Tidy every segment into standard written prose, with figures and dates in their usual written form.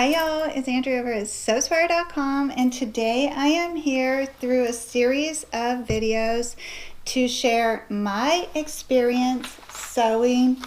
Hi y'all, it's Andrea over at Sewspire.com, and today I am here through a series of videos to share my experience sewing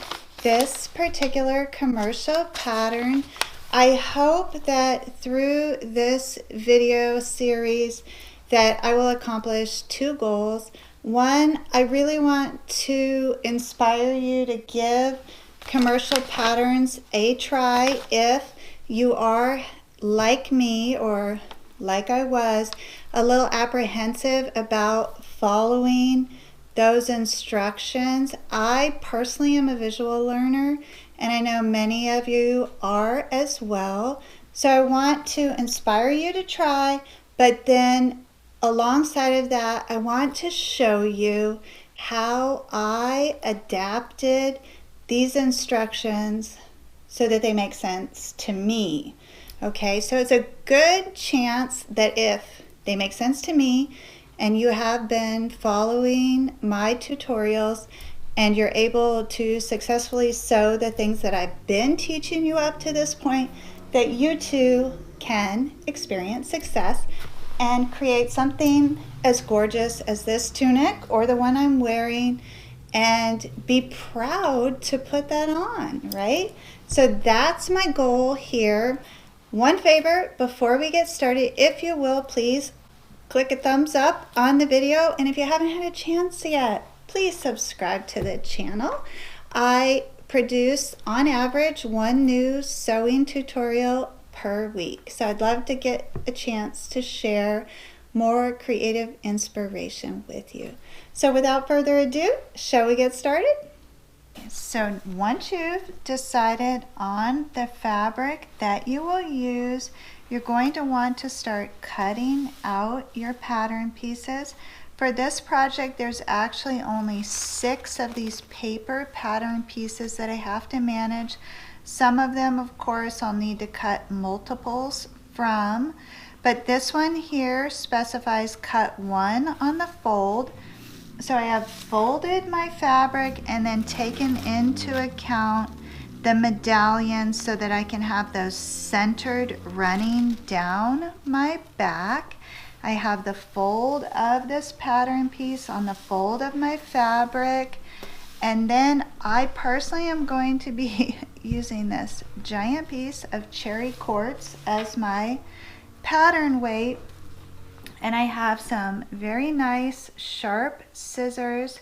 this particular commercial pattern. I hope that through this video series that I will accomplish two goals. One, I really want to inspire you to give commercial patterns a try if you are like me, or like I was, a little apprehensive about following those instructions. I personally am a visual learner, and I know many of you are as well. So I want to inspire you to try, but then alongside of that, I want to show you how I adapted these instructions so that they make sense to me. Okay, so it's a good chance that if they make sense to me and you have been following my tutorials and you're able to successfully sew the things that I've been teaching you up to this point, that you too can experience success and create something as gorgeous as this tunic or the one I'm wearing and be proud to put that on, right? So that's my goal here. One favor before we get started, if you will, please click a thumbs up on the video. And if you haven't had a chance yet, please subscribe to the channel. I produce on average one new sewing tutorial per week. So I'd love to get a chance to share more creative inspiration with you. So without further ado, shall we get started? So once you've decided on the fabric that you will use, you're going to want to start cutting out your pattern pieces. For this project, there's actually only 6 of these paper pattern pieces that I have to manage. Some of them, of course, I'll need to cut multiples from, but this one here specifies cut 1 on the fold. So I have folded my fabric and then taken into account the medallions so that I can have those centered running down my back. I have the fold of this pattern piece on the fold of my fabric, and then I personally am going to be using this giant piece of cherry quartz as my pattern weight. And I have some very nice sharp scissors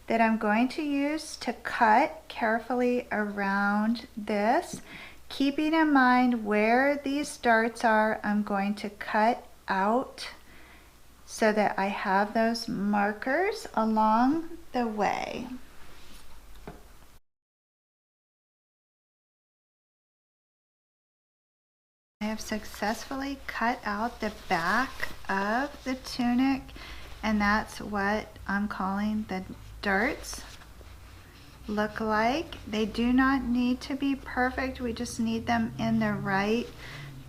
that I'm going to use to cut carefully around this. Keeping in mind where these darts are, I'm going to cut out so that I have those markers along the way. I have successfully cut out the back of the tunic, and that's what I'm calling the darts look like. They do not need to be perfect. We just need them in the right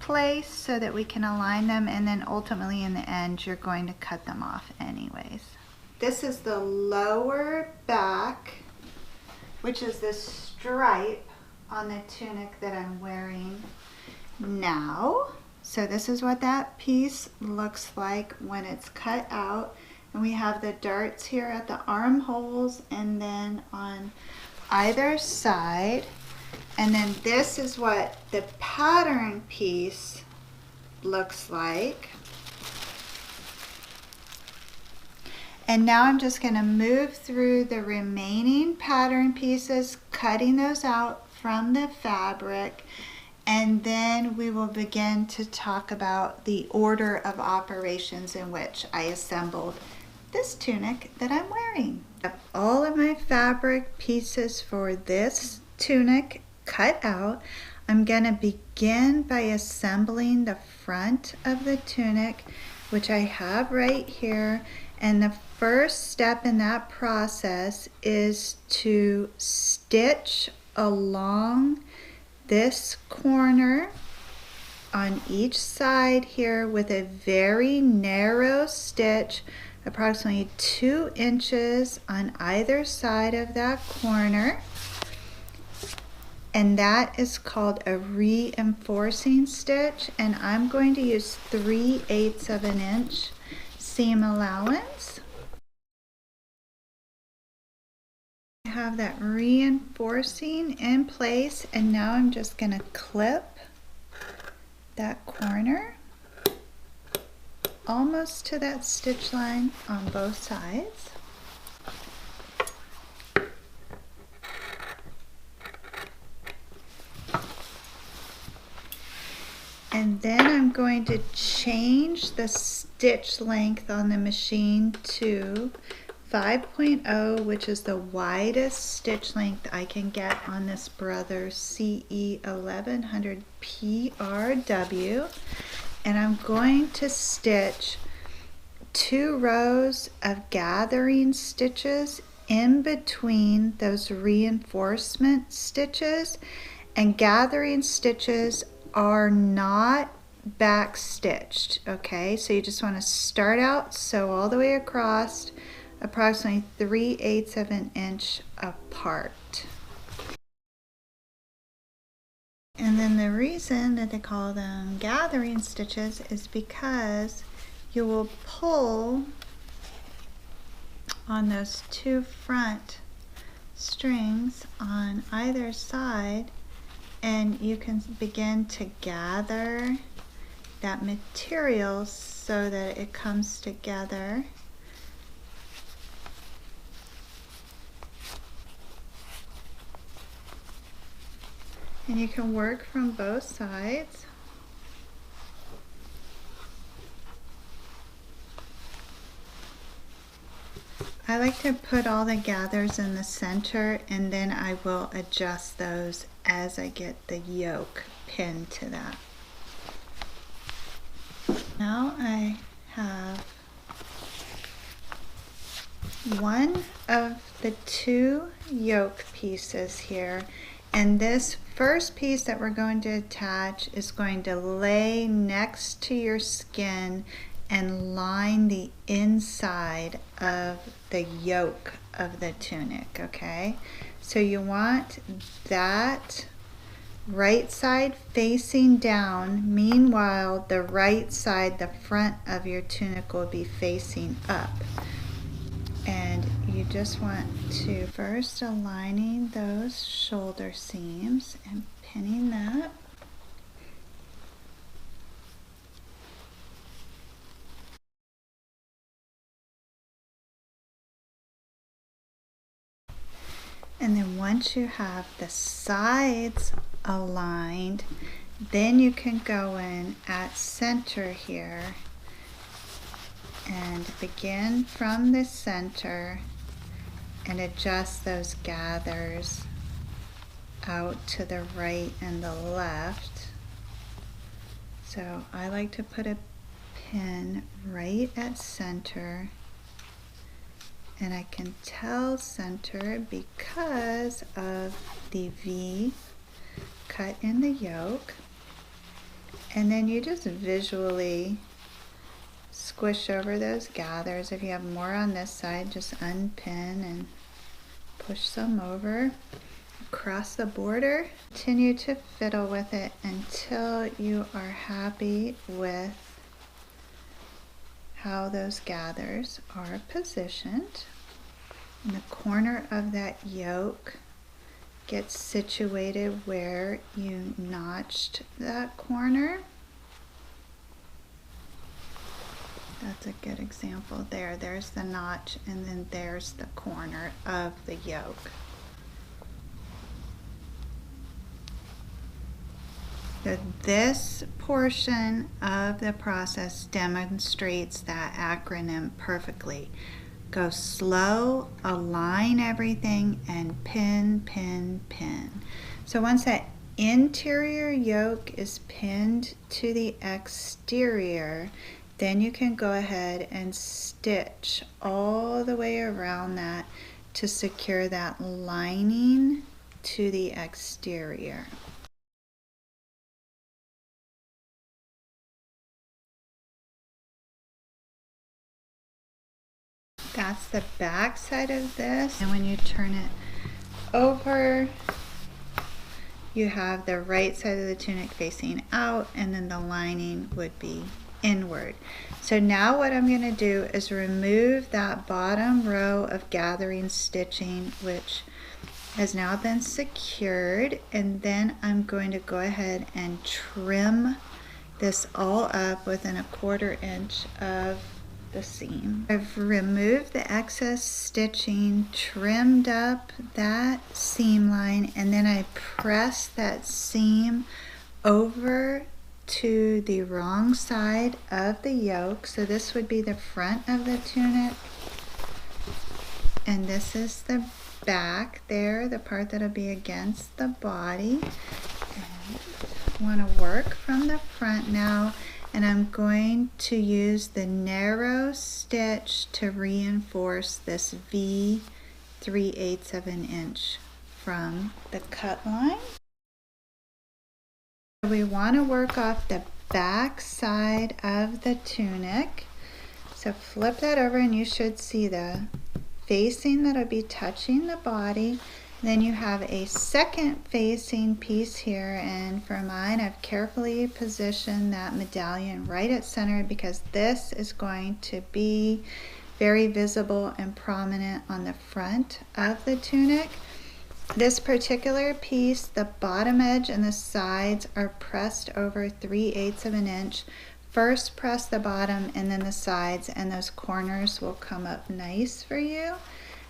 place so that we can align them, and then ultimately in the end you're going to cut them off anyways. This is the lower back, which is this stripe on the tunic that I'm wearing now. So this is what that piece looks like when it's cut out, and we have the darts here at the armholes and then on either side, and then this is what the pattern piece looks like. And now I'm just going to move through the remaining pattern pieces, cutting those out from the fabric. And then we will begin to talk about the order of operations in which I assembled this tunic that I'm wearing. I have all of my fabric pieces for this tunic cut out. I'm going to begin by assembling the front of the tunic, which I have right here. And the first step in that process is to stitch along this corner on each side here with a very narrow stitch, approximately 2 inches on either side of that corner. and that is called a reinforcing stitch, and I'm going to use 3/8 of an inch seam allowance. I have that reinforcing in place, and now I'm just going to clip that corner almost to that stitch line on both sides. And then I'm going to change the stitch length on the machine to 5.0, which is the widest stitch length I can get on this Brothers CE 1100 PRW. And I'm going to stitch 2 rows of gathering stitches in between those reinforcement stitches. And gathering stitches are not back stitched, okay? So you just want to start out, sew all the way across, approximately 3/8 of an inch apart. And then the reason that they call them gathering stitches is because you will pull on those 2 front strings on either side, and you can begin to gather that material so that it comes together. And you can work from both sides. I like to put all the gathers in the center, and then I will adjust those as I get the yoke pinned to that. Now I have one of the 2 yoke pieces here, and this first piece that we're going to attach is going to lay next to your skin and line the inside of the yoke of the tunic, okay? So you want that right side facing down. Meanwhile, the right side, the front of your tunic, will be facing up. And you just want to first aligning those shoulder seams and pinning that. And then once you have the sides aligned, then you can go in at center here and begin from the center and adjust those gathers out to the right and the left. So I like to put a pin right at center, and I can tell center because of the V cut in the yoke. And then you just visually squish over those gathers. If you have more on this side, just unpin and push some over across the border. Continue to fiddle with it until you are happy with how those gathers are positioned. And the corner of that yoke gets situated where you notched that corner. That's a good example there. There's the notch, and then there's the corner of the yoke. So this portion of the process demonstrates that acronym perfectly. Go slow, align everything, and pin, pin, pin. So once that interior yoke is pinned to the exterior, then you can go ahead and stitch all the way around that to secure that lining to the exterior. That's the back side of this, and when you turn it over, you have the right side of the tunic facing out, and then the lining would be inward. So now what I'm going to do is remove that bottom row of gathering stitching, which has now been secured, and then I'm going to go ahead and trim this all up within 1/4 inch of the seam. I've removed the excess stitching, trimmed up that seam line, and then I press that seam over to the wrong side of the yoke. So this would be the front of the tunic, and this is the back there, the part that'll be against the body. And I want to work from the front now, and I'm going to use the narrow stitch to reinforce this V 3/8 of an inch from the cut line. We want to work off the back side of the tunic. So flip that over and you should see the facing that'll be touching the body. Then you have a second facing piece here, and for mine I've carefully positioned that medallion right at center because this is going to be very visible and prominent on the front of the tunic. This particular piece, the bottom edge and the sides are pressed over 3/8 of an inch. First press the bottom and then the sides, and those corners will come up nice for you.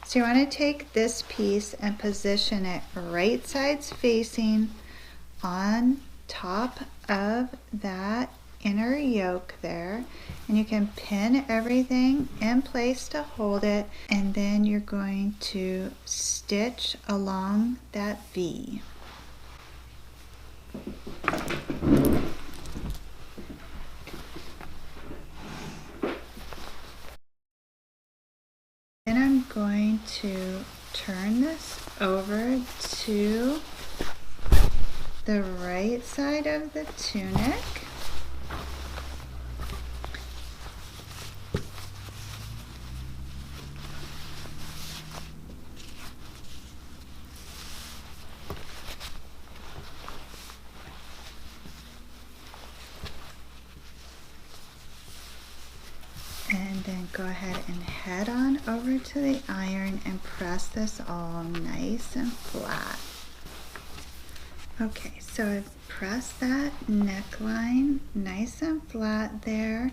So you want to take this piece and position it right sides facing on top of that inner yoke there, and you can pin everything in place to hold it, and then you're going to stitch along that V. Then I'm going to turn this over to the right side of the tunic. And then go ahead and head on over to the iron and press this all nice and flat. Okay, so I've pressed that neckline nice and flat there,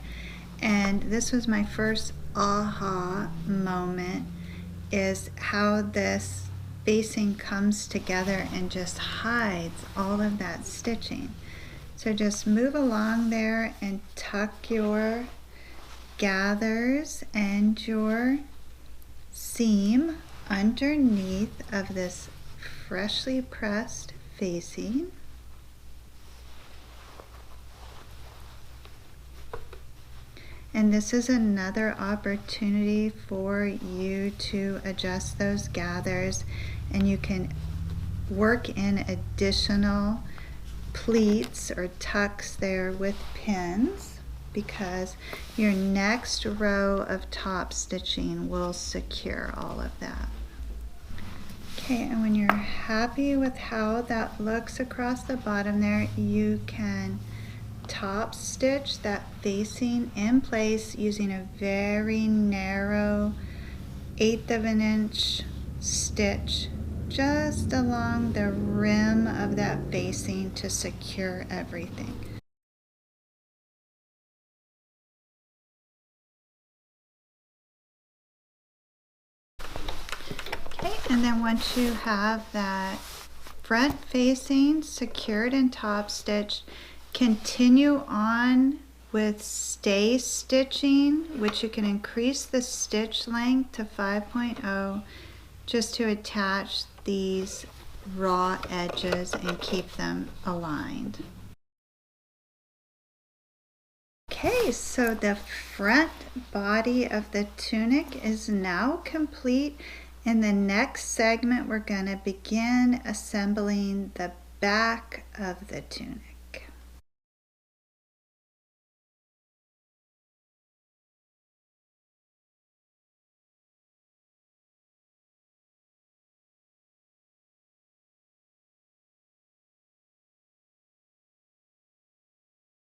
and this was my first aha moment, is how this facing comes together and just hides all of that stitching. So just move along there and tuck your gathers and your seam underneath of this freshly pressed facing. And this is another opportunity for you to adjust those gathers, and you can work in additional pleats or tucks there with pins, because your next row of top stitching will secure all of that. Okay, and when you're happy with how that looks across the bottom there, you can top stitch that facing in place using a very narrow 1/8 of an inch stitch just along the rim of that facing to secure everything. Okay, and then once you have that front facing secured and top stitched, continue on with stay stitching, which you can increase the stitch length to 5.0 just to attach these raw edges and keep them aligned. Okay, so the front body of the tunic is now complete. In the next segment, we're going to begin assembling the back of the tunic.